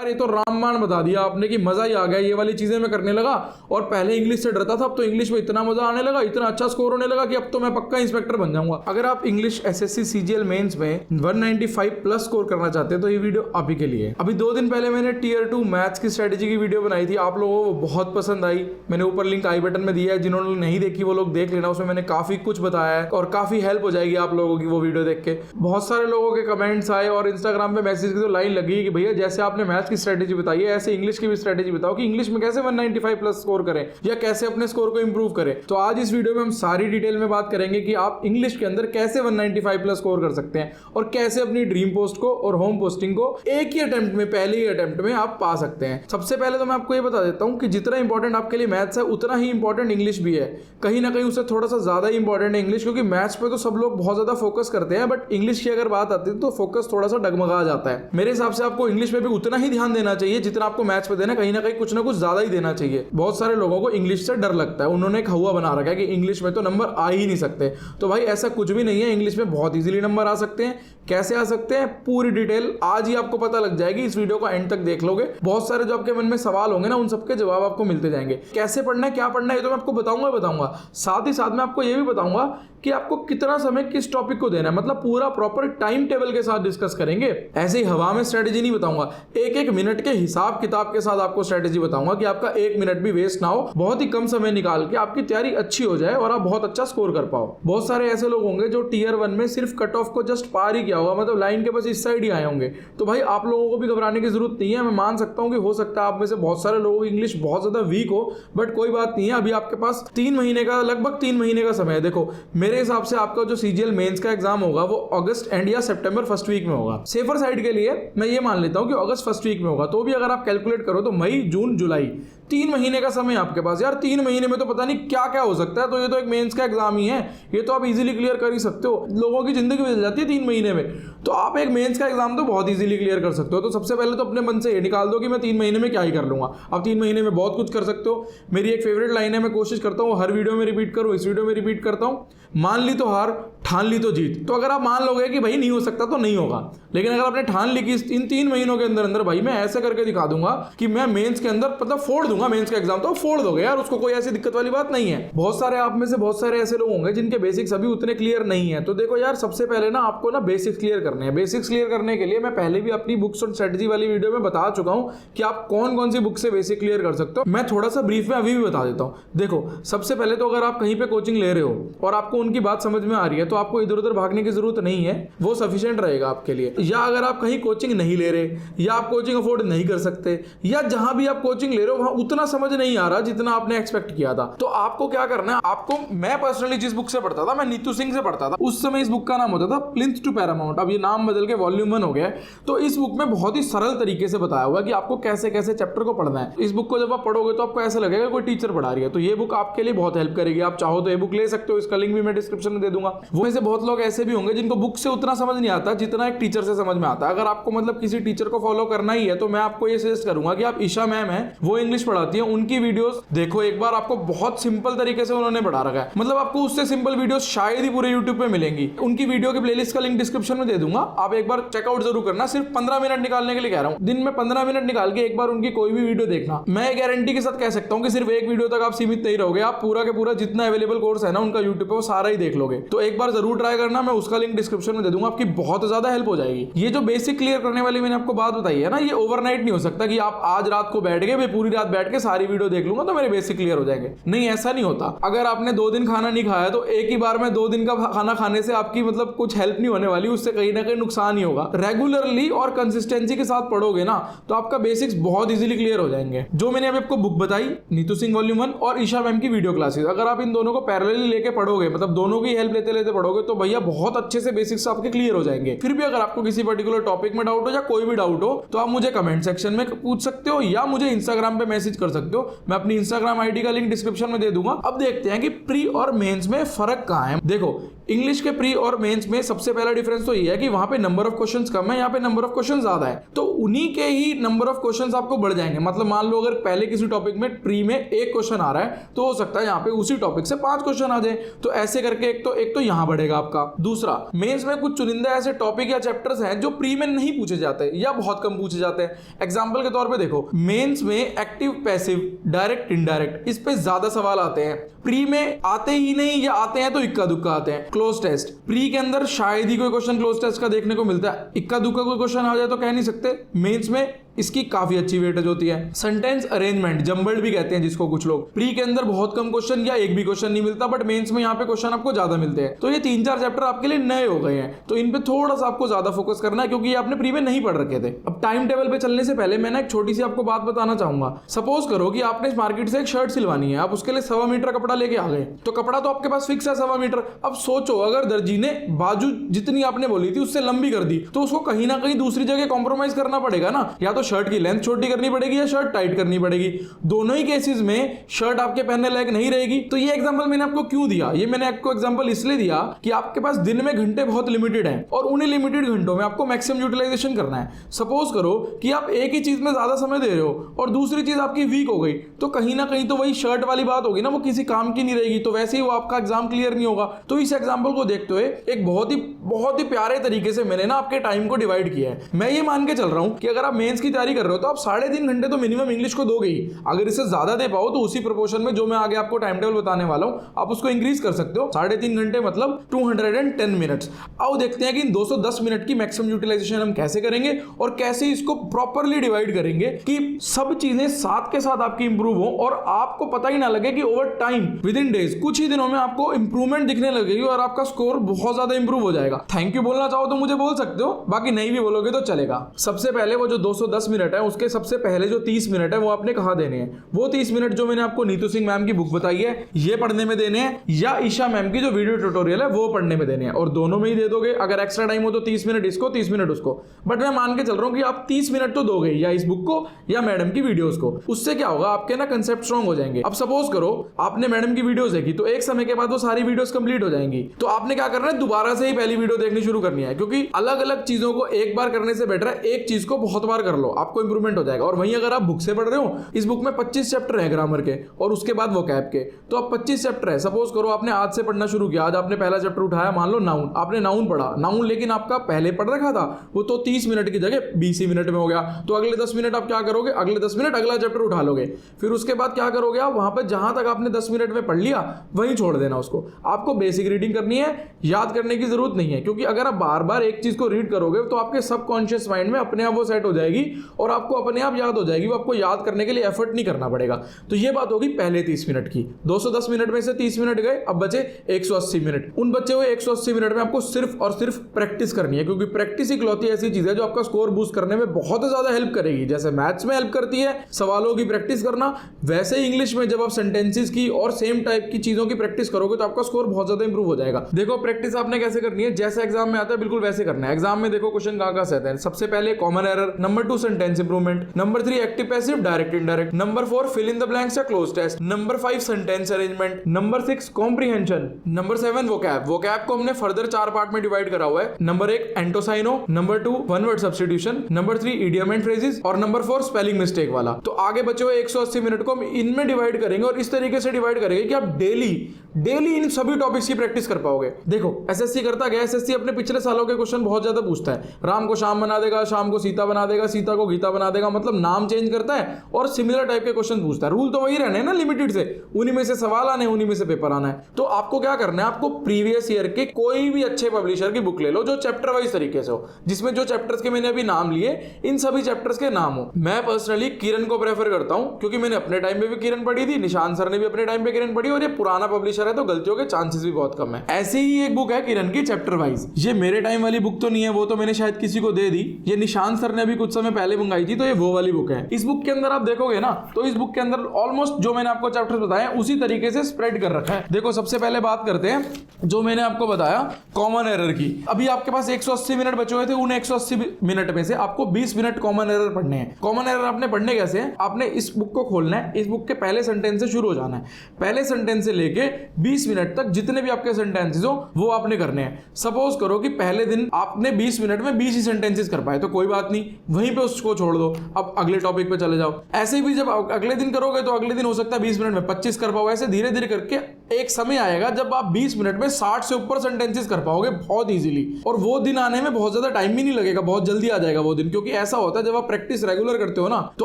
यार ये तो रामबाण बता दिया आपने कि मजा ही आ गया, ये वाली चीजें मैं करने लगा। और पहले इंग्लिश से डरता था, अब तो इंग्लिश में इतना मजा आने लगा, इतना अच्छा स्कोर होने लगा कि अब तो मैं पक्का इंस्पेक्टर बन जाऊंगा। अगर आप इंग्लिश एसएससी सीजीएल मेंस में 195 प्लस स्कोर करना चाहते हैं तो ये वीडियो आप ही के लिए। अभी 2 दिन पहले मैंने टीयर 2 मैथ्स की स्ट्रेटेजी की वीडियो बनाई थी, आप लोगों को बहुत पसंद आई। मैंने ऊपर लिंक आई बटन में दिया है, जिन्होंने नहीं देखी वो लोग देख लेना, उसमें मैंने काफी कुछ बताया है और काफी हेल्प हो जाएगी आप लोगों की वो वीडियो देख के। बहुत सारे लोगों के कमेंट्स आए और इंस्टाग्राम पे मैसेज की तो लाइन लगी कि भैया जैसे आपने मैथ्स की स्ट्रेटेजी बताई है ऐसे इंग्लिश की भी स्ट्रेटेजी बताओ कि इंग्लिश में कैसे 195 प्लस स्कोर करें या कैसे अपने स्कोर को इंप्रूव करें। तो आज इस वीडियो में हम सारी डिटेल में बात करेंगे कि आप इंग्लिश के अंदर कैसे 195 प्लस स्कोर कर सकते हैं और कैसे अपनी ड्रीम पोस्ट को और होम पोस्टिंग को एक ही अटेम्प्ट में, पहले ही अटेम्प्ट में आप पा सकते हैं। सबसे पहले तो मैं आपको ये बता देता हूं कि जितना इंपॉर्टेंट आपके लिए मैथ्स है उतना ही इंपॉर्टेंट इंग्लिश भी है। कहीं ना कहीं उससे थोड़ा सा ज्यादा इंपॉर्टेंट है इंग्लिश, क्योंकि मैथ्स पे तो सब लोग बहुत ज्यादा फोकस करते हैं, बट इंग्लिश की अगर बात आती है तो फोकस थोड़ा सा डगमगा जाता है। मेरे हिसाब से आपको इंग्लिश में भी उतना ही ध्यान देना चाहिए जितना आपको मैथ्स पे देना, कहीं ना कहीं कुछ ना कुछ ज्यादा ही देना चाहिए। बहुत सारे लोगों को इंग्लिश से डर लगता है, उन्होंने एक हवा बना रखा है कि इंग्लिश में तो नंबर आ ही नहीं सकते। तो भाई ऐसा कुछ भी नहीं है, इंग्लिश में बहुत इजीली नंबर आ सकते हैं। कैसे आ सकते हैं पूरी डिटेल आज ही आपको पता लग जाएगी, इस वीडियो को एंड तक देख लोगे। बहुत सारे जो आपके मन में सवाल होंगे ना उन सबके जवाब आपको मिलते जाएंगे। कैसे पढ़ना है, क्या पढ़ना है, ये तो मैं आपको बताऊंगा। साथ ही साथ मैं आपको ये भी बताऊंगा कि आपको कितना समय किस टॉपिक को देना है, मतलब पूरा प्रॉपर टाइम टेबल के साथ डिस्कस करेंगे। ऐसे ही हवा में स्ट्रेटेजी नहीं बताऊंगा, एक मिनट के हिसाब किताब के साथ आपको स्ट्रेटेजी बताऊंगा कि आपका 1 मिनट भी वेस्ट ना हो, बहुत ही कम समय निकाल के आपकी तैयारी अच्छी हो जाए और आप बहुत अच्छा स्कोर कर पाओ। बहुत सारे ऐसे लोग होंगे जो टीयर 1 में सिर्फ कट ऑफ को जस्ट पार ही किया होगा, मतलब लाइन के बस इस साइड ही आए होंगे। तो भाई आप लोगों को भी घबराने की जरूरत नहीं है। मैं मान सकता हूं कि हो सकता है आप में से बहुत सारे लोगों की इंग्लिश बहुत ज्यादा वीक हो, बट कोई बात नहीं है, अभी आपके पास 3 महीने का, लगभग 3 महीने का समय है। देखो मेरे हिसाब से आपका जो सीजीएल मेंस का एग्जाम होगा वो अगस्त एंड या सितंबर फर्स्ट वीक में होगा। सेफर साइड के लिए मैं ये मान लेता हूं कि अगस्त फर्स्ट वीक में होगा, तो भी अगर आप कैलकुलेट करो तो मई, जून, जुलाई 3 महीने का समय आपके पास। यार 3 महीने में तो पता नहीं क्या क्या हो सकता है, तो ये तो एक मेंस का एग्जाम ही है, ये तो आप इजीली क्लियर कर ही सकते हो। लोगों की जिंदगी बदल जाती है 3 महीने में, तो आप एक मेंस का एग्जाम तो बहुत इजीली क्लियर कर सकते हो। तो सबसे पहले तो अपने मन से ये निकाल दो कि मैं 3 महीने में क्या ही कर लूंगा। आप 3 महीने में बहुत कुछ कर सकते हो। मेरी एक फेवरेट लाइन है, मैं कोशिश करता हूँ हर वीडियो में रिपीट करूँ, इस वीडियो में रिपीट करता हूँ, मान ली तो हार, ठान ली तो जीत। तो अगर आप मान लोगे कि भाई नहीं हो सकता तो नहीं होगा, लेकिन अगर आपने ठान ली कि इन 3 महीनों के अंदर अंदर भाई मैं ऐसे करके दिखा दूंगा कि मैं मेंस के अंदर मतलब फोड़ दूंगा मेंस का एग्जाम, तो फोड़ दोगे यार, उसको कोई ऐसी दिक्कत वाली बात नहीं है। बहुत सारे आप में से बहुत सारे ऐसे लोग होंगे जिनके बेसिक्स अभी उतने क्लियर नहीं है। तो देखो यार सबसे पहले ना आपको ना बेसिक्स क्लियर करने हैं। बेसिक्स क्लियर करने के लिए मैं पहले भी अपनी बुक्स और स्ट्रेटेजी वाली वीडियो में बता चुका हूं कि आप कौन कौन सी बुक से बेसिक क्लियर कर सकते हो। मैं थोड़ा सा ब्रीफ में अभी भी बता देता हूं। देखो सबसे पहले तो अगर आप कहीं पे कोचिंग ले रहे हो और आपको उनकी बात समझ में आ रही है तो आपको इधर उधर भागने की जरूरत नहीं है, वो सफिशिएंट रहेगा आपके लिए। या अगर आप कहीं कोचिंग नहीं ले रहे या आप कोचिंग अफोर्ड नहीं कर सकते या जहां भी आप कोचिंग ले रहे हो वहां उतना समझ नहीं आ रहा जितना आपने एक्सपेक्ट किया था, तो आपको क्या करना है, आपको, मैं पर्सनली जिस बुक से पढ़ता था, मैं नीतू सिंह से पढ़ता था, उस समय इस बुक का नाम होता था प्लिंथ टू पैरामाउंट। अब ये नाम बदल के वॉल्यूम 1 हो गया है। तो इस बुक में बहुत ही सरल तरीके से बताया हुआ है कि आपको कैसे कैसे चैप्टर को पढ़ना है। इस बुक को जब आप पढ़ोगे तो आपको ऐसा लगेगा कोई टीचर पढ़ा रही है। तो ये बुक आपके लिए बहुत हेल्प करेगी। आप चाहो तो ये बुक ले सकते हो, इसका लिंक भी मैं डिस्क्रिप्शन में दे दूंगा। वो में से बहुत लोग ऐसे भी होंगे जिनको बुक से उतना समझ नहीं आता जितना एक टीचर से समझ में आता है। अगर आपको मतलब किसी टीचर को फॉलो करना ही है तो मैं आपको ये सजेस्ट करूंगा कि आप ईशा मैम है, वो इंग्लिश पढ़ाती है, उनकी वीडियोस देखो एक बार। आपको बहुत सिंपल तरीके से उन्होंने पढ़ा रखा है, मतलब आपको उससे सिंपल वीडियोस शायद ही पूरे यूट्यूब पे मिलेंगी। उनकी वीडियो की प्लेलिस्ट का लिंक डिस्क्रिप्शन में दे दूंगा, आप एक बार चेकआउट जरूर करना। सिर्फ 15 मिनट निकालने के लिए कह रहा हूं, दिन में 15 मिनट निकाल के एक बार उनकी कोई भी वीडियो देखना। मैं गारंटी के साथ कह सकता हूं कि सिर्फ एक वीडियो तक आप सीमित नहीं रहोगे, आप पूरा के पूरा जितना अवेलेबल कोर्स है ना उनका यूट्यूब पे वो सारा ही देख लोगे। तो एक बार जरूर ट्राई करना, मैं उसका लिंक डिस्क्रिप्शन में दे दूंगा, आपकी बहुत ज्यादा हेल्प हो जाएगी। ये जो बेसिक क्लियर करने वाली मैंने आपको बात बताई है ना, ये ओवरनाइट नहीं हो सकता कि आप आज रात को बैठ गए, पूरी रात बैठ के सारी वीडियो देख लूंगा तो मेरे बेसिक क्लियर हो जाएंगे। नहीं, ऐसा नहीं होता। अगर आपने 2 दिन खाना नहीं खाया तो एक ही बार में 2 दिन का खाना खाने से आपकी मतलब कुछ हेल्प नहीं होने वाली, उससे कहीं ना कहीं नुकसान ही होगा। रेगुलरली और कंसिस्टेंसी के साथ पढ़ोगे ना तो आपका बेसिक्स बहुत इजीली क्लियर हो जाएंगे। जो मैंने अभी आपको बुक बताई, नीतू सिंह वॉल्यूम 1 और ईशा मैम की वीडियो क्लासेस, अगर आप इन दोनों को पैरेलली लेके पढ़ोगे, मतलब दोनों की हेल्प लेते लेते पढ़ोगे तो भैया बहुत अच्छे से बेसिक्स आपके क्लियर हो जाएंगे। फिर भी अगर आपको किसी पर्टिकुलर टॉपिक में डाउट हो या कोई भी डाउट हो तो आप मुझे कमेंट सेक्शन में पूछ सकते हो या मुझे इंस्टाग्राम पे मैसेज कर सकते हो। मैं अपनी इंस्टाग्राम आईडी का लिंक डिस्क्रिप्शन में दे दूंगा। अब देखते हैं कि प्री और मेंस में फर्क कहां है। देखो इंग्लिश के प्री और मेंस में सबसे पहला डिफरेंस तो ये है कि वहां पे नंबर ऑफ क्वेश्चंस कम है, यहाँ पे नंबर ऑफ क्वेश्चन ज्यादा है, तो उन्हीं के ही नंबर ऑफ क्वेश्चंस आपको बढ़ जाएंगे। मतलब मान लो अगर पहले किसी टॉपिक में प्री में एक क्वेश्चन आ रहा है तो हो सकता है यहाँ पे उसी टॉपिक से 5 क्वेश्चन आ जाए। तो ऐसे करके एक तो यहाँ बढ़ेगा आपका। दूसरा, मेंस में कुछ चुनिंदा ऐसे टॉपिक या चैप्टर्स हैं जो प्री में नहीं पूछे जाते या बहुत कम पूछे जाते हैं। एग्जाम्पल के तौर पर देखो, मेंस में एक्टिव, पैसिव, डायरेक्ट, इनडायरेक्ट, इस पे ज्यादा सवाल आते हैं। प्री में आते ही नहीं या आते हैं तो इक्का दुक्का आते हैं। क्लोज टेस्ट, प्री के अंदर शायद ही कोई क्वेश्चन क्लोज टेस्ट का देखने को मिलता है, इक्का दुक्का कोई क्वेश्चन आ जाए तो कह नहीं सकते। मेंस में इसकी काफी अच्छी वेटेज होती है। सेंटेंस अरेंजमेंट, जंबल्ड भी कहते हैं जिसको कुछ लोग, प्री के अंदर बहुत कम क्वेश्चन या एक भी क्वेश्चन नहीं मिलता, बट मेंस में यहाँ पे क्वेश्चन आपको ज्यादा मिलते हैं। तो ये 3-4 चैप्टर आपके लिए नए हो गए हैं, तो इन पे थोड़ा सा आपको ज्यादा फोकस करना है क्योंकि ये आपने प्री में नहीं पढ़ रखे थे। अब टाइम टेबल पे चलने से पहले मैं एक छोटी सी आपको बात बताना चाहूंगा। सपोज करो कि आपने इस मार्केट से एक शर्ट सिलवानी है, आप उसके लिए 1.25 मीटर कपड़ा लेके आ गए, तो कपड़ा तो आपके पास फिक्स है 1.25 मीटर। अब सोचो अगर दर्जी ने बाजू जितनी आपने बोली थी उससे लंबी कर दी, तो उसको कहीं ना कहीं दूसरी जगह कॉम्प्रोमाइज करना पड़ेगा ना, या तो शर्ट की लेंथ छोटी करनी पड़ेगी या शर्ट टाइट करनी पड़ेगी। दोनों ही केसेस में शर्ट आपके पहनने लायक नहीं रहेगी। तो ये एग्जांपल मैंने आपको क्यों दिया, ये मैंने आपको एग्जांपल इसलिए दिया कि आपके पास दिन में घंटे बहुत लिमिटेड हैं और उन्हीं लिमिटेड घंटों में आपको मैक्सिमम यूटिलाइजेशन करना है। सपोज करो कि आप एक ही चीज में ज्यादा समय दे रहे हो और दूसरी चीज आपकी वीक हो गई, तो कहीं ना कहीं तो वही शर्ट वाली बात होगी ना, वो किसी काम की नहीं रहेगी, तो वैसे ही वो आपका एग्जाम क्लियर नहीं होगा। तो इस एग्जांपल को देखते हुए एक बहुत ही प्यारे तरीके से मैंने ना आपके टाइम को डिवाइड किया है। मैं ये मान के चल रहा हूं कि अगर आप मेंस की तैयारी कर रहे हो तो आप 3.5 घंटे तो मिनिमम इंग्लिश को दोगे ही। अगर इससे ज्यादा दे पाओ तो उसी प्रोपोर्शन में जो मैं आगे आपको टाइम टेबल बताने वाला हूं आप उसको इंक्रीज कर सकते हो। 3.5 घंटे मतलब 210 मिनट्स। आओ देखते हैं कि इन 210 मिनट की मैक्सिमम यूटिलाइजेशन हम कैसे करेंगे और कैसे इसको प्रॉपरली डिवाइड करेंगे कि सब चीजें साथ के साथ आपकी इंप्रूव हो और आपको पता ही ना लगे कि over time with in days, कुछ ही दिनों में आपको इंप्रूवमेंट दिखने लगेगी और आपका स्कोर बहुत ज्यादा इंप्रूव हो जाएगा। थैंक यू बोलना चाहो तो मुझे बोल सकते हो, बाकी नहीं भी बोलोगे तो चलेगा। सबसे पहले वो जो 210 मिनट है उसके सबसे पहले जो 30 मिनट है वो आपने कहा देने हैं। वो 30 मिनट जो मैंने आपको नीतू सिंह मैम की बुक बताई है ये पढ़ने में देने हैं, या ईशा मैम की जो वीडियो ट्यूटोरियल है वो पढ़ने में देने हैं, और दोनों में ही दे दोगे। अगर एक्स्ट्रा टाइम हो तो 30 मिनट इसको, 30 मिनट उसको, बट मैं मान के चल रहा हूं कि आप 30 मिनट तो दोगे या इस बुक को या मैडम की वीडियोस को। उससे क्या होगा, आपके ना कंसेप्ट स्ट्रांग हो जाएंगे। अब सपोज करो आपने मैडम की वीडियोस देखी तो एक समय के बाद वो सारी वीडियोस कंप्लीट हो जाएंगी, तो आपने क्या करना है, दोबारा से ही पहली वीडियो देखनी शुरू करनी है, क्योंकि अलग अलग चीजों को एक बार करने से बेटर है एक चीज को बहुत बार कर लो, आपको इंप्रूवमेंट हो जाएगा। और वहीं अगर आप बुक से पढ़ रहे हो, इस बुक में 25 चैप्टर है ग्रामर के और उसके बाद वोकैब के, तो अब 25 चैप्टर है। सपोज करो आपने आज से पढ़ना शुरू किया, आज आपने पहला चैप्टर उठाया, मान लो नाउन, आपने नाउन पढ़ा, नाउन लेकिन आपका पहले पढ़ रखा था वो तो 30 मिनट की जगह 20 मिनट में हो गया, तो अगले 10 मिनट आप क्या करोगे, अगले 10 मिनट अगला चैप्टर उठा लोगे। फिर उसके बाद क्या करोगे, आप वहां पर जहां तक आपने 10 मिनट में पढ़ लिया वहीं छोड़ देना उसको। आपको बेसिक रीडिंग करनी है, याद करने की जरूरत नहीं है, क्योंकि अगर आप बार बार एक चीज को रीड करोगे तो आपके सबकॉन्शियस माइंड में अपने आप वो सेट हो जाएगी और आपको अपने आप याद हो जाएगी, वो आपको याद करने के लिए एफर्ट नहीं करना पड़ेगा। तो ये बात होगी पहले 30 मिनट की। 210 मिनट में से 30 मिनट गए, अब बचे 180 मिनट। उन बचे हुए 180 मिनट में आपको सिर्फ और सिर्फ प्रैक्टिस करनी है, क्योंकि प्रैक्टिस इकलौती ऐसी चीज है जो आपका स्कोर बूस्ट करने में बहुत ज्यादा हेल्प करेगी। जैसे मैथ्स में हेल्प करती है सवालों की प्रैक्टिस करना, वैसे ही इंग्लिश में जब आप सेंटेंसेस की और सेम टाइप की चीजों की प्रैक्टिस करोगे तो आपका स्कोर बहुत ज्यादा इंप्रूव हो जाएगा। देखो प्रैक्टिस आपने कैसे करनी है, जैसे एग्जाम में आता है बिल्कुल वैसे करना है। एग्जाम में देखो क्वेश्चन कहां से आते हैं। सबसे पहले common error, number 2 sentence improvement, number 3 active passive direct indirect, number 4 fill in the blanks या cloze test, number 5 sentence arrangement, number 6 comprehension, number 7 vocab. Vocab को हमने फर्दर 4 पार्ट में डिवाइड करा हुआ है। नंबर 1 एंटोसाइनो, number 2 one word substitution, number 3 idiom and phrases और number 4 spelling mistake वाला। तो आगे बचे हुए 180 मिनट को हम इनमें डिवाइड करेंगे और इस तरीके से डिवाइड करेंगे कि आप डेली इन सभी टॉपिक्स की प्रैक्टिस कर पाओगे। देखो एसएससी करता गया, एसएससी अपने पिछले सालों के क्वेश्चन बहुत ज्यादा पूछता है। राम को श्याम बना देगा, शाम को सीता बना देगा, सीता को गीता बना देगा, मतलब नाम चेंज करता है और सिमिलर टाइप के क्वेश्चन पूछता है। रूल तो वही रहने ना लिमिटेड से, उन्हीं में से सवाल आने, उन्हीं में से पेपर आना है। तो आपको क्या करना है, आपको प्रीवियस ईयर के कोई भी अच्छे पब्लिशर की बुक ले लो जो चैप्टर वाइज तरीके से हो, जिसमें जो चैप्टर्स के मैंने अभी नाम लिए इन सभी चैप्टर्स के नाम हो। मैं पर्सनली किरण को प्रेफर करता हूं, क्योंकि मैंने अपने टाइम पे भी किरण पढ़ी थी, निशान सर ने भी अपने टाइम पे किरण पढ़ी, और ये पुराना पब्लिशर है तो गलतियों के चांसेस भी बहुत कम है। ऐसे ही एक बुक है किरण की चैप्टर वाइज, ये मेरे टाइम वाली बुक तो नहीं है, वो तो मैंने शायद किसी को दे दी, ये निशान सर ने अभी कुछ समय पहले मंगाई थी, तो ये वो वाली बुक है। इस बुक के अंदर आप देखोगे ना तो इस बुक के अंदर ऑलमोस्ट जो मैंने आपको चैप्टर्स बताए उसी तरीके से स्प्रेड कर रखा है। देखो सबसे पहले बात करते हैं जो मैंने आपको बताया कॉमन एरर की। अभी आपके पास 180 मिनट बचे हुए थे, उन 180 मिनट में से आपको 20 मिनट कॉमन एरर पढ़ने हैं। कॉमन एरर आपने पढ़ने कैसे हैं, आपने इस बुक को खोलना है, इस बुक के पहले सेंटेंस से शुरू हो जाना है, पहले सेंटेंस से लेके 20 मिनट तक जितने भी आपके सेंटेंसेस हो वो आपने करने हैं। सपोज करो कि पहले दिन आपने 20 मिनट में 20 ही सेंटेंसेस कर पाए तो कोई बात नहीं, वहीं पे उसको छोड़ दो, अब अगले टॉपिक पे चले जाओ। ऐसे भी जब अगले दिन करोगे तो अगले दिन हो सकता है 20 मिनट में 25 कर पाओ। ऐसे धीरे धीरे करके एक समय आएगा जब आप 20 मिनट में 60 से ऊपर सेंटेंसेस कर पाओगे बहुत इजीली, और वो दिन आने में बहुत ज्यादा टाइम भी नहीं लगेगा, बहुत जल्दी आ जाएगा वो दिन। क्योंकि ऐसा होता है जब आप प्रैक्टिस रेगुलर करते हो ना तो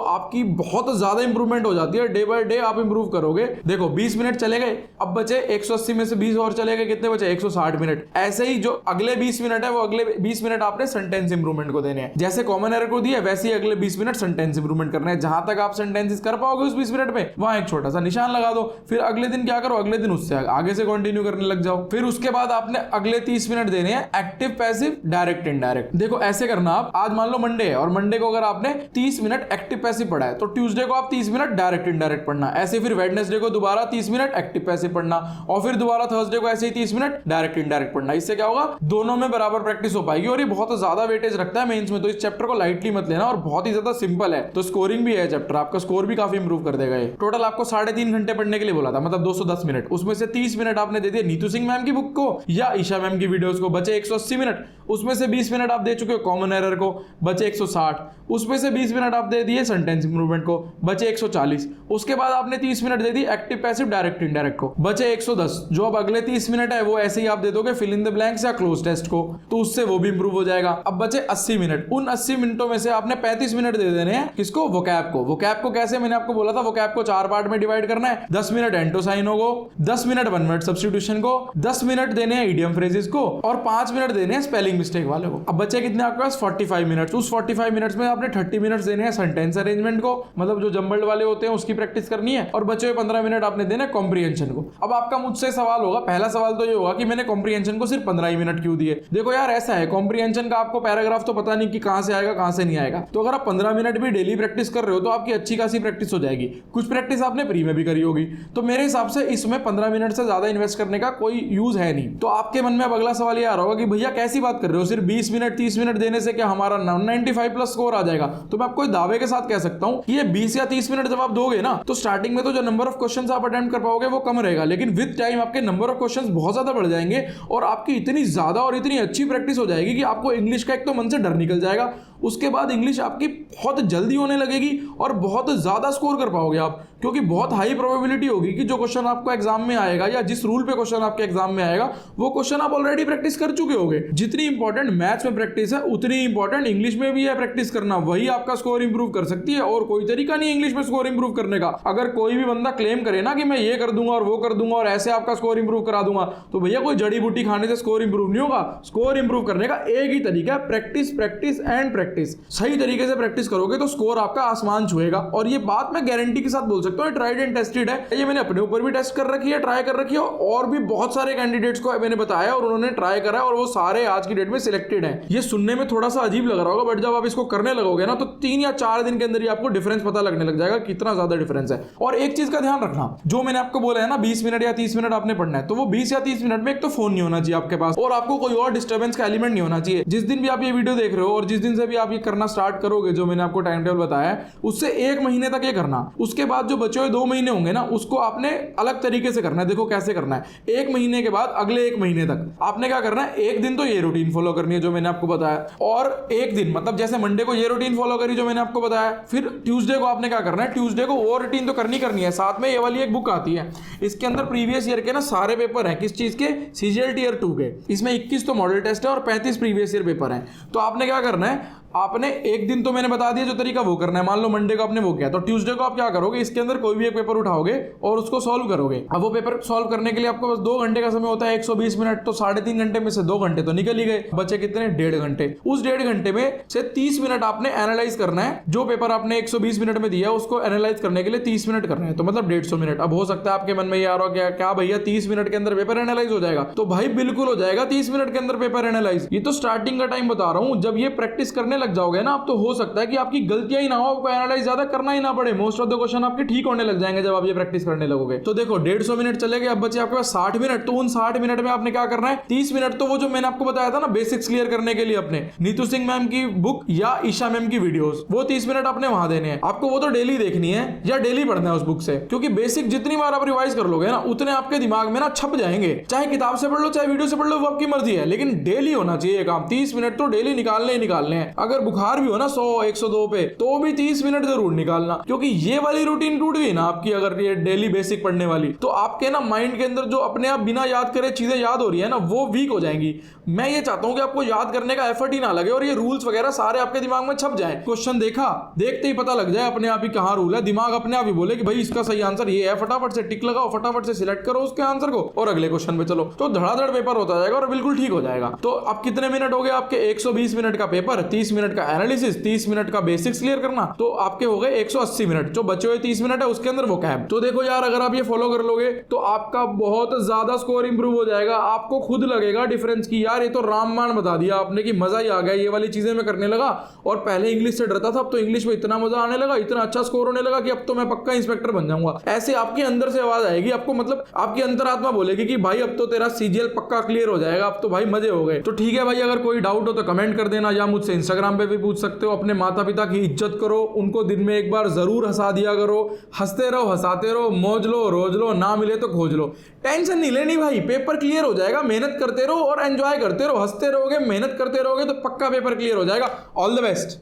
आपकी बहुत ज्यादा इंप्रूवमेंट हो जाती है, डे बाय डे आप इंप्रूव करोगे। देखो 20 मिनट चले गए, अब बचे 180 में से 20 और चले गए, कितने बचे 160 मिनट। ऐसे ही जो अगले 20 मिनट है वो अगले 20 मिनट आपने सेंटेंस इंप्रूवमेंट को देने हैं। जैसे कॉमन एरर को दिया वैसे ही अगले 20 मिनट सेंटेंस इंप्रूवमेंट करना है। जहां तक आप सेंटेंसेस कर पाओगे उस 20 मिनट में वहां एक छोटा सा निशान लगा दो। फिर अगले दिन क्या करो, अगले दिन उससे आगे से कंटिन्यू करने लग जाओ। फिर उसके बाद आपने अगले 30 मिनट देने हैं एक्टिव, पैसिव, डायरेक्ट, इनडायरेक्ट। देखो ऐसे करना, आप आज मान लो मंडे है और मंडे को अगर आपने 30 मिनट एक्टिव पैसिव पढ़ा है तो ट्यूसडे को आप 30 मिनट डायरेक्ट इनडायरेक्ट पढ़ना। ऐसे फिर वेडनेसडे को दोबारा 30 मिनट एक्टिव पैसिव पढ़ना और फिर दोबारा थर्सडे को ऐसे ही 30 मिनट डायरेक्ट इनडायरेक्ट पढ़ना। इससे क्या होगा, दोनों में बराबर प्रैक्टिस हो पाएगी। और ये बहुत ज्यादा वेटेज रखता है मेंस में, तो इस चैप्टर को लाइटली मत लेना और बहुत ही ज्यादा सिंपल है। तो स्कोरिंग भी है चैप्टर, आपका स्कोर भी काफी इंप्रूव कर देगा ये। टोटल आपको 3.5 घंटे पढ़ने के लिए बोला था, मतलब 210 मिनट। उसमें से 30 मिनट आपने दे दिए नीतू सिंह मैम की बुक को या ईशा मैम की वीडियोस को, बचे 180 मिनट। उसमें से 20 मिनट आप दे चुके हो कॉमन एरर को, बचे 160। उसमें से 20 मिनट आप दे दिए सेंटेंस इंप्रूवमेंट को, बचे 140। उसके बाद आपने 30 मिनट दे दी एक्टिव, पैसिव, डायरेक्ट, इनडायरेक्ट को, बचे 110। जो अब अगले 30 मिनट है वो ऐसे ही आप दे दोगे फिल इन द ब्लैंक्स या क्लोज टेस्ट को, तो उससे वो भी इंप्रूव हो जाएगा। अब बचे 80 मिनट। उन 80 मिनटों में से आपने 35 मिनट दे देने हैं किसको, वोकैब को। वोकैब को कैसे, मैंने आपको बोला था वोकैब को 4 पार्ट में डिवाइड करना है। 10 मिनट एंटोसाइनो को, 10 मिनट 1 मिनट सब्स्टिट्यूशन को, 10 मिनट देने हैं इडियम फ्रेजेस को और 5 मिनट देने हैं स्पेलिंग मिस्टेक वाले को। अब बचे कितने आपके पास, 45 मिनट। उस 45 मिनट्स में आपने 30 मिनट देने हैं सेंटेंस अरेंजमेंट को, मतलब जो जंबल्ड वाले होते हैं उसकी प्रैक्टिस करनी है, और बचे हुए 15 मिनट आपने देने कॉम्प्रिहेंशन को। अब आपका मुझसे सवाल होगा, पहला सवाल तो ये होगा कि मैंने कॉम्प्रिहेंशन को सिर्फ 15 ही मिनट क्यों दिए। देखो यार ऐसा है, कॉम्प्रिहेंशन का आपको पैराग्राफ तो पता नहीं कि कहां से आएगा कहां से नहीं आएगा, तो अगर आप 15 मिनट भी डेली प्रैक्टिस कर रहे हो तो आपकी अच्छी खासी प्रैक्टिस हो जाएगी। कुछ प्रैक्टिस आपने प्री में भी करी होगी, तो मेरे हिसाब से इसमें 15 मिनट से ज्यादा इन्वेस्ट करने का कोई यूज है नहीं। तो आपके मन में अब अगला सवाल ये आ रहा होगा कि भैया कैसी बात कर रहे हो, सिर्फ 20 मिनट 30 मिनट देने से क्या हमारा 95 प्लस स्कोर आ जाएगा? तो मैं आपको दावे के साथ कह सकता हूं कि ये 20 या 30 मिनट जब आप दोगे ना तो स्टार्टिंग में तो जो नंबर ऑफ क्वेश्चंस आप अटेम्प्ट कर पाओगे वो कम रहेगा, लेकिन विद टाइम आपके नंबर ऑफ क्वेश्चंस बहुत ज्यादा बढ़ जाएंगे और आपकी इतनी ज्यादा और इतनी अच्छी प्रैक्टिस हो जाएगी कि आपको इंग्लिश का एक तो मन से डर निकल जाएगा, उसके बाद इंग्लिश आपकी बहुत जल्दी होने लगेगी और बहुत ज्यादा स्कोर कर पाओगे आप, क्योंकि बहुत हाई प्रोबेबिलिटी होगी कि जो क्वेश्चन आपको एग्जाम में आएगा या जिस रूल पे क्वेश्चन आपके एग्जाम में आएगा वो क्वेश्चन आप ऑलरेडी प्रैक्टिस कर चुके होगे। जितनी इंपॉर्टेंट मैथ्स में प्रैक्टिस है उतनी इंपॉर्टेंट इंग्लिश में भी है प्रैक्टिस करना, वही आपका स्कोर इंप्रूव कर सकती है। और कोई तरीका नहीं इंग्लिश में स्कोर इंप्रूव करने का। अगर कोई भी बंदा क्लेम करे ना कि मैं ये कर दूंगा और वो कर दूंगा और ऐसे आपका स्कोर इंप्रूव करा दूंगा, तो भैया कोई जड़ी बूटी खाने से स्कोर इंप्रूव नहीं होगा। स्कोर इंप्रूव करने का एक ही तरीका है, प्रैक्टिस, प्रैक्टिस एंड प्रैक्टिस। सही तरीके से प्रैक्टिस करोगे तो स्कोर आपका आसमान छुएगा, और ये बात मैं गारंटी के साथ बोल सकता हूँ, ट्राइड एंड टेस्टेड है। ये मैंने अपने ऊपर भी टेस्ट कर रखी है, ट्राई कर रखी है, और भी बहुत सारे कैंडिडेट्स को मैंने बताया और उन्होंने ट्राई करा और वो सारे आज की डेट में सिलेक्टेड हैं। ये सुनने में थोड़ा सा अजीब लग रहा होगा, बट जब आप इसको करने लगोगे ना तो 3 या 4 दिन के अंदर ही आपको डिफरेंस पता लगने लग जाएगा कितना ज्यादा डिफरेंस है। और एक चीज का ध्यान रखना, जो मैंने आपको बोला है ना 20 मिनट या 30 मिनट आपने पढ़ना है, तो वो 20 या 30 मिनट में एक तो फोन नहीं होना चाहिए आपके पास और आपको कोई और डिस्टर्बेंस का एलिमेंट नहीं होना चाहिए। जिस दिन भी आप ये वीडियो देख रहे हो और जिस दिन से भी आप ये करना स्टार्ट करोगे, जो मैंने आपको टाइम टेबल बताया है, उससे 1 महीने तक ये करना। उसके बाद जो बचे हुए 2 महीने होंगे ना उसको आपने अलग तरीके से करना है। देखो कैसे करना है, 1 महीने के बाद अगले 1 महीने तक आपने क्या करना है, 1 दिन तो ये रूटीन फॉलो करनी है जो मैंने आपको बताया, और 1 दिन मतलब जैसे मंडे को ये रूटीन फॉलो करी जो मैंने आपको बताया, फिर ट्यूसडे को आपने क्या करना है, ट्यूसडे को वो रूटीन तो करनी है। साथ में ये वाली एक बुक आती है, इसके अंदर प्रीवियस ईयर के ना सारे पेपर हैं। किस चीज के, सीजीएल टीयर 2 के। इसमें 21 तो मॉडल टेस्ट है और 35 प्रीवियस ईयर पेपर हैं। तो आपने क्या करना है, आपने 1 दिन तो मैंने बता दिया जो तरीका वो करना है। मान लो मंडे को आपने वो किया, तो ट्यूसडे को आप क्या करोगे, इसके अंदर कोई भी एक पेपर उठाओगे और उसको सॉल्व करोगे। अब वो पेपर सॉल्व करने के लिए आपको बस 2 घंटे का समय होता है, 120 मिनट, तो 3.5 घंटे में से 2 घंटे तो निकल ही गए, बचे कितने, 1.5 घंटे। उस 1.5 घंटे में से 30 मिनट आपने एनालाइज करना है। जो पेपर आपने 120 मिनट में दिया उसको एनालाइज करने के लिए 30 मिनट करना है, तो मतलब 150 मिनट। अब हो सकता है आपके मन में ये आ रहा हो क्या भैया 30 मिनट के अंदर पेपर एनालाइज हो जाएगा? तो भाई बिल्कुल हो जाएगा 30 मिनट के अंदर पेपर एनालाइज। ये तो स्टार्टिंग का टाइम बता रहा हूं, जब ये प्रैक्टिस करने लग जाओगे ना आप, तो हो सकता है कि आपकी गलतियां ही ना हो, आपको एनालाइज ज्यादा करना ही ना पड़े, मोस्ट ऑफ द क्वेश्चन आपके ठीक होने लग जाएंगे जब आप ये प्रैक्टिस करने लगोगे। तो देखो 150 मिनट चले गए, अब बचे आपके पास 60 मिनट। तो उन 60 मिनट में आपने क्या करना है, 30 मिनट तो वो जो मैंने आपको बताया था ना बेसिक्स क्लियर करने के लिए अपने नीतू सिंह मैम की बुक या ईशा मैम की वीडियोस, वो 30 मिनट आपने वहां देने हैं। आपको वो तो डेली देखनी है या डेली पढ़ना है उस बुक से, क्योंकि बेसिक जितनी बार आप रिवाइज कर लोगे ना उतने आपके दिमाग में ना छप जाएंगे। चाहे किताब से पढ़ लो चाहे वीडियो से पढ़ लो, वो आपकी मर्जी है, लेकिन डेली होना चाहिए काम। 30 मिनट तो डेली निकालने ही निकालने हैं। अगर बुखार भी हो ना 100 102 पे, तो भी 30 मिनट जरूर निकालना, क्योंकि ये वाली रूटीन टूट गई ना आपकी, अगर ये डेली बेसिक पढ़ने वाली, तो आपके ना माइंड के अंदर जो अपने आप बिना याद करे चीजें याद हो रही है ना, वो वीक हो जाएंगी। मैं ये चाहता हूं कि आपको याद करने का एफर्ट ही ना लगे और ये रूल्स वगैरह सारे आपके दिमाग में छप जाए। क्वेश्चन देखा, देखते ही पता लग जाए अपने आप ही कहां रूल है, दिमाग अपने आप ही बोले कि भाई इसका सही आंसर ये है, फटाफट से टिक लगाओ, फटाफट से सिलेक्ट करो उसके आंसर को और अगले क्वेश्चन पे चलो। तो धड़ाधड़ पेपर होता जाएगा और बिल्कुल ठीक हो जाएगा। तो अब कितने मिनट हो गए आपके, 120 मिनट का पेपर, 30 मिनट का एनालिसिस, 30 मिनट का बेसिक्स क्लियर करना, तो आपके हो गए 180 मिनट। जो बचे हुए 30 मिनट है उसके अंदर वो कैब। तो देखो यार, अगर आप ये फॉलो कर लोगे तो आपका बहुत ज्यादा स्कोर इंप्रूव हो जाएगा। आपको खुद लगेगा डिफरेंस की यार ये तो रामबाण बता दिया आपने कि मजा ही आ गया, ये वाली चीजें मैं करने लगा और पहले इंग्लिश से डरता था, अब तो इंग्लिश में इतना मजा आने लगा, इतना अच्छा स्कोर होने लगा कि अब तो मैं पक्का इंस्पेक्टर बन जाऊंगा। ऐसे आपके अंदर से आवाज आएगी आपको, मतलब आपकी अंतरात्मा बोलेगी कि भाई अब तो तेरा सीजीएल पक्का क्लियर हो जाएगा, अब तो भाई मजे हो गए। तो ठीक है भाई, अगर कोई डाउट हो तो कमेंट कर देना या मुझसे इंस्टाग्राम पे भी पूछ सकते हो। अपने माता पिता की इज्जत करो, उनको दिन में एक बार जरूर हंसा दिया करो। हंसते रहो, हंसाते रहो, मौज लो, रोज लो, ना मिले तो खोज लो। टेंशन नहीं लेनी भाई, पेपर क्लियर हो जाएगा। मेहनत करते रहो और एंजॉय करते रहो, हंसते रहोगे, मेहनत करते रहोगे तो पक्का पेपर क्लियर हो जाएगा। All the best.